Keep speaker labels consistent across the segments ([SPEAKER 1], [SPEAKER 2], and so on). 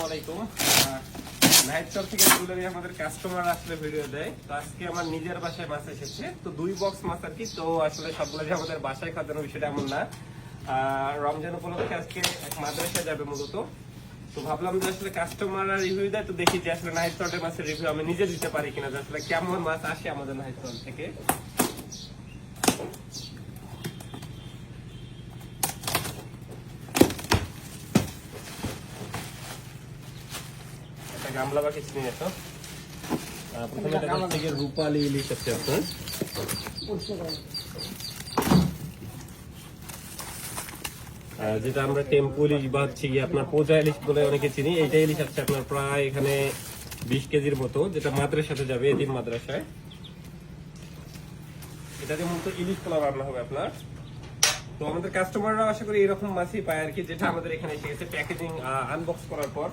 [SPEAKER 1] আলাইকুম। Night shop থেকে রেগুলারই আমাদের কাস্টমার আসলে ভিডিও দেয়। তো আজকে আমার নিজের বাসায় মাছ এসেছে, তো 2 বক্স মাছ আর কি। তো আসলে সবগুলো যে আমাদের বাসায় খাওয়ানো বিষয়টা এমন না। রমজান উপলক্ষে আজকে এক মাদ্রাসায় যাবে মূলত। তো ভাবলাম যে আসলে কাস্টমাররা রিভিউ দেয়, তো দেখি যে আসলে নাইট শপের মাছের রিভিউ আমি নিজে দিতে পারি কিনা, যে আসলে কেমন মাছ আসে আমাদের নাইট শপ থেকে। গামলা বা কিছু নিয়ে আসো। প্রথমে থেকে রূপালী ইলিশ আছে আপনার, যেটা আমরা টেম্পু ইলিশ বা হচ্ছে গিয়ে আপনার পোজা ইলিশ বলে অনেকে চিনি। এইটা ইলিশ আছে আপনার প্রায় এখানে 20 কেজির মতো, যেটা মাদ্রাসাতে যাবে, এদিন মাদ্রাসায়। এটাতে মূলত ইলিশ পোলাও রান্না হবে আপনার। তো আমাদের কাস্টমাররা আশা করি এরকম মাছই পায় আর কি, যেটা আমাদের এখানে এসে গেছে প্যাকেজিং আনবক্স করার পর।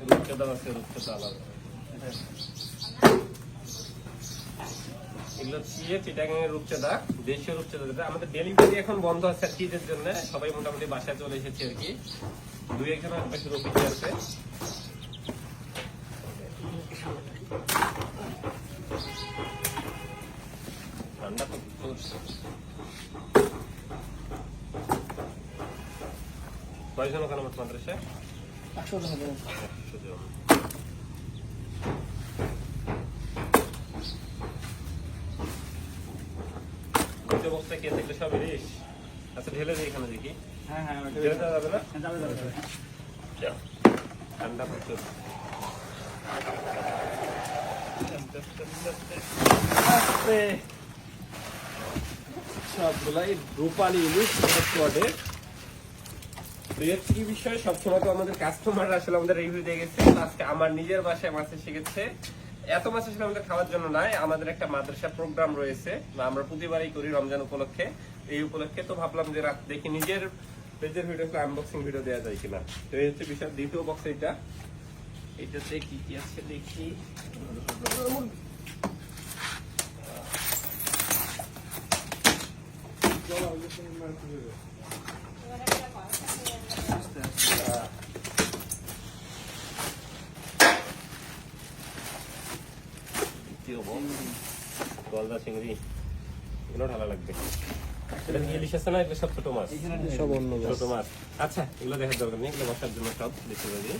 [SPEAKER 1] রূপচাঁদা আছে, রূপচাঁদা আলাদা। এগুলো চিটাগাংয়ের রূপচাঁদা, দেশীয় রূপচাঁদা, যেটা আমাদের ডেলিভারি এখন বন্ধ আছে আর কি, ঈদের জন্য সবাই মোটামুটি বাসায় চলে এসেছে আর কি। 2-1 জনের পাশে রূপি আছে। ঠান্ডা তো কয়জন ওখানে মাদ্রাসায়? 100 জন। বক্সটা কে দেখলে সব ইলিশ? আচ্ছা ঢেলে দিই এখানে দেখি। হ্যাঁ, ঢেলে দেওয়া যাবে না? যাও, ঠান্ডা প্রচুর। সবগুলাই রূপালী ইলিশ স্পটে। কি বিষয়, সবসময় তো আমাদের কাস্টমাররা আসলে আমাদের রিভিউ দিয়ে গেছে। আজকে আমার নিজের বাসায় মাছ এসে গেছে। এত মাছ আসলে আমাদের খাওয়ার জন্য নয়, আমাদের একটা মাদ্রাসা প্রোগ্রাম রয়েছে, আমরা প্রতিবারই করি রমজান উপলক্ষে। এই উপলক্ষে তো ভাবলাম যে রাত দেখি নিজের পেজের ভিডিও আনবক্সিং ভিডিও দেওয়া যায় কিনা। তো এই হচ্ছে বিষয়। দ্বিতীয় বক্স এটাতে কি কি আছে দেখি। গলদা চিংড়ি, এগুলো ঢালা লাগবে। ইলিশ আছে না, এগুলো সব ছোট মাছ, সব অন্য ছোট মাছ। আচ্ছা এগুলো দেখার দরকার নেই, এগুলো বসার জন্য সব বেশিরভাগই।